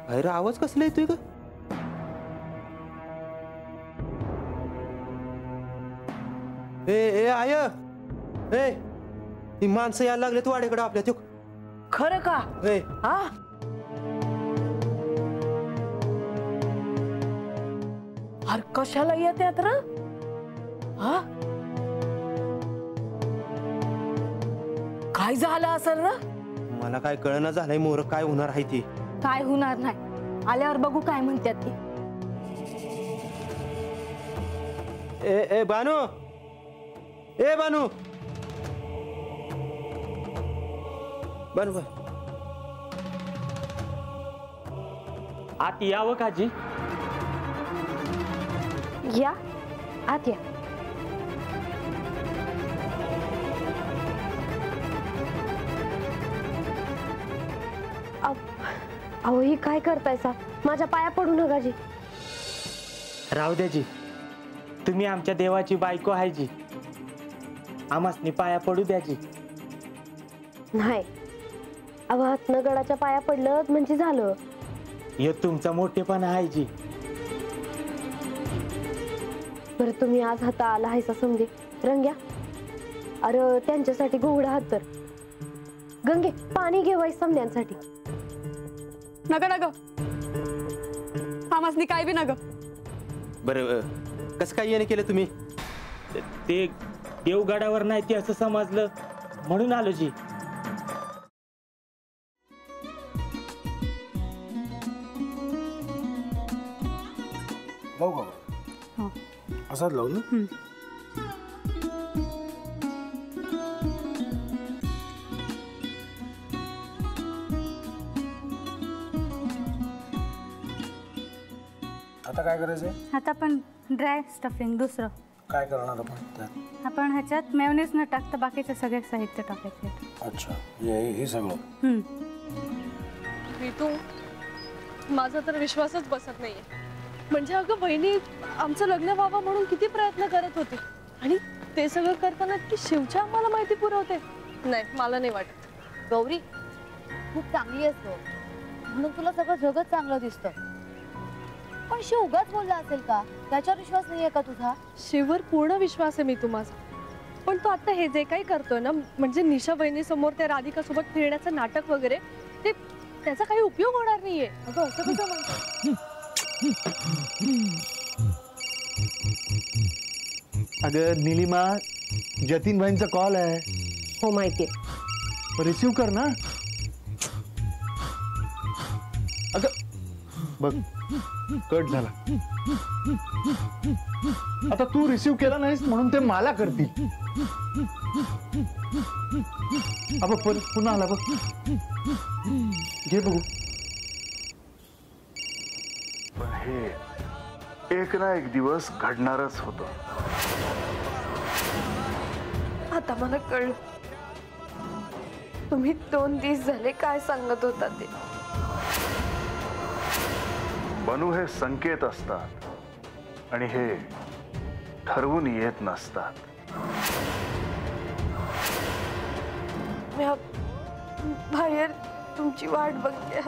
बाहेर आवाज कसला येतोय का? ए आय ए ही माणसं यायला लागलेत वाड्याकडे आपल्या. तो खरं का? हा अरे कशाला येतात र? हा काय झालं असेल र? मला काय कळना झालंय मोर काय होणार आहे ती. काय होणार नाही, आल्यावर बघू काय म्हणतात ते. ए बानू, ए बानू, बानू आत यावं काजी? या आत या. अहो ही काय करतायसा? माझ्या पाया पडू नका जी. राहू द्या जी, तुम्ही आमच्या देवाची बायको आहे जी, आम्हासनी पाया पडू द्या जी. नाही अहो हातनगडाच्या पाया पडलं म्हणजे झालं. हे तुमचा मोठेपणा आहे जी. बरं तुम्ही आज हाता आला हायसा समजे रंग्या. अरे त्यांच्यासाठी घोंगडा हात तर. गंगे पाणी घेवाय समन्यांसाठी. नग नग आमासनी काय बी नग. बरं कसं काय येणे केलं तुम्ही? ते देवगडावर नाही ते असं समजलं म्हणून आलो जी. लावू का? असाच लावू ना. आता काय करायचंय? आता आपण ड्राय स्टफिंग दुसरं काय करणार आपण त्यात? आपण ह्याच्यात मेयोनीज न टाकता बाकीचे सगळे साहित्य टाकायचे. अच्छा हे सगळं. ऋतू माझा तर विश्वासच बसत नाहीये. म्हणजे अगं बहिणी आमचं लग्न व्हावं म्हणून किती प्रयत्न करत होती आणि ते सगळं करताना की शिवच्या आम्हाला माहिती पुरवते. नाही मला नाही वाटत. गौरी खूप चांगली असतो म्हणून तुला सगळं जगत चांगलं दिसतं, पण शिव उगाच बोलला असेल का? त्याच्यावर विश्वास नाहीये का तुझा? शिववर पूर्ण विश्वास आहे मी तुम्हाला, पण तो आता हे जे काही करतोय ना, म्हणजे निशा बहिणी समोर त्या राधिका सोबत फिरण्याचं नाटक वगैरे, ते त्याचा काही उपयोग होणार नाहीये. अगं असं कसं म्हणतो? अगं नीलिमा, जतीन भाईंचा कॉल आहे. हो माहितीये. रिसीव कर ना. अगं बघ कट झाला. आता तू रिसीव केला नाहीस म्हणून ते मला करतील. अब पुन्हा आला बघ. घे बघू. पण हे एक ना एक दिवस घडणारच होतं. आता मला कळलं तुम्ही 2 दिवस झाले काय सांगत होता ते. बनू हे संकेत असतात आणि हे ठरवून येत नसतात. मी बाहेर तुमची वाट बघते.